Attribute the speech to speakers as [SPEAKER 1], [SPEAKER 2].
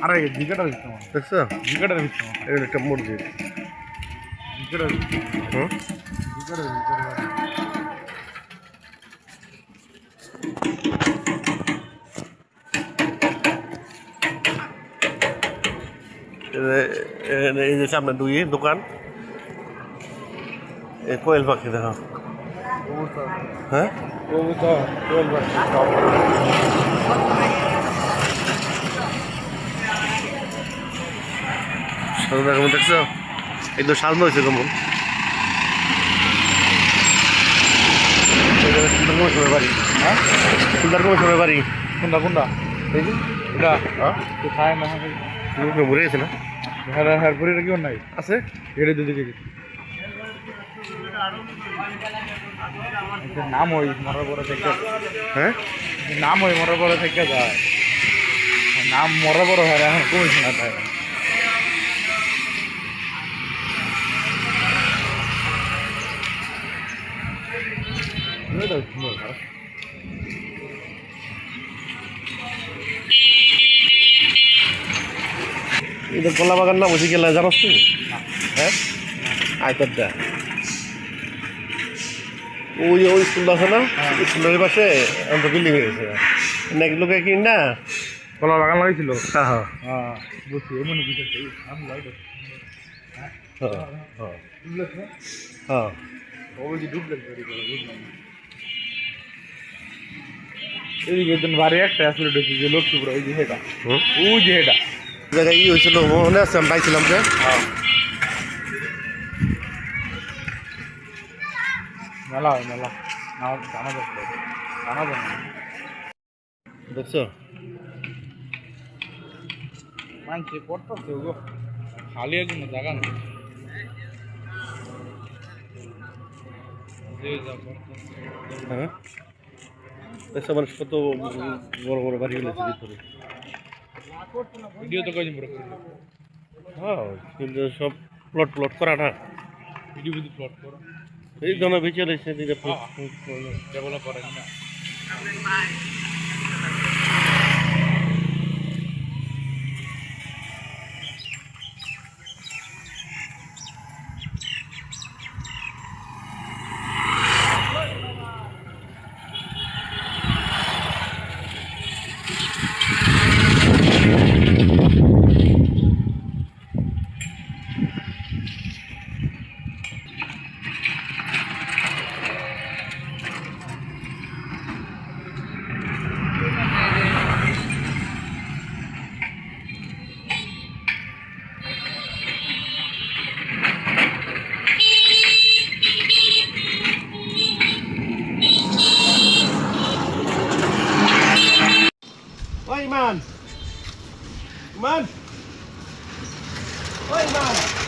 [SPEAKER 1] আরে জিগাটা দিতে আমার
[SPEAKER 2] দেখছো
[SPEAKER 1] জিগাটা দিতে আমার
[SPEAKER 2] এটা একটা মসজিদ
[SPEAKER 1] জিগাটা দিতে
[SPEAKER 2] হুম
[SPEAKER 1] জিগাটা দিতে
[SPEAKER 2] এই যে সামনে দুই দোকান কোয়েল পাখি দেখো হ্যাঁ
[SPEAKER 1] কবুতর কোয়েল পাখি
[SPEAKER 2] সাদা কেমন দেখছো একদম সাজানো হয়েছে কেমন সুন্দর বাড়ি
[SPEAKER 1] হ্যাঁ
[SPEAKER 2] সুন্দর কমিশনের বাড়ি
[SPEAKER 1] কোনটা কোনটা
[SPEAKER 2] এই যে
[SPEAKER 1] এটা
[SPEAKER 2] হ্যাঁ
[SPEAKER 1] তো খায় না
[SPEAKER 2] মরে গেছে না
[SPEAKER 1] হ্যাঁ হ্যাঁ পরে কেউ নাই
[SPEAKER 2] আছে
[SPEAKER 1] এটা দিকে নাম ওই মরার পরে থেকে
[SPEAKER 2] হ্যাঁ
[SPEAKER 1] নাম ওই মরার পরে থেকে যায় নাম মরার পরে হয় এখন কমিশন না তাই
[SPEAKER 2] এটা কলা বাগান না বসে গেলে জানাস তুই হ্যাঁ আয়তার দা ওই ওই স্কুল আছে না স্কুলের পাশে বিল্ডিং হয়ে গেছে নেক্সট লোকে কিন না
[SPEAKER 1] কলা বাগান লাগাইছিল
[SPEAKER 2] হ্যাঁ হ্যাঁ
[SPEAKER 1] হ্যাঁ বুঝছি এমনি কিছু আমি লাইট
[SPEAKER 2] হ্যাঁ হ্যাঁ
[SPEAKER 1] ডুপ্লেক্স না
[SPEAKER 2] হ্যাঁ
[SPEAKER 1] ওই যে ডুপ্লেক্স তৈরি করে বুঝলাম এদিকে একজন বাড়ি একটা আসলে ঢুকি যে লক্ষ্মীপুর ওই যে হেটা ওই যে হেটা
[SPEAKER 2] জায়গায় ই হয়েছিল মনে আছে আমি পাইছিলাম যে
[SPEAKER 1] হ্যাঁ মেলা হয় মেলা জানা যাচ্ছে জানা যায় না
[SPEAKER 2] দেখছো
[SPEAKER 1] মানছে করতেছে গো খালি একজন জায়গা নেই
[SPEAKER 2] হ্যাঁ দেখছো মানুষ কত বড় বড় বাড়ি গেলেছে ভিতরে
[SPEAKER 1] ভিডিও তো কয়দিন পরে
[SPEAKER 2] হ্যাঁ কিন্তু সব প্লট প্লট করা না
[SPEAKER 1] ভিডিও ভিডিও প্লট করো
[SPEAKER 2] এই জন বেঁচে রয়েছে
[SPEAKER 1] ডেভেলপ করেন না
[SPEAKER 2] Oi, man! Man! Oi, man!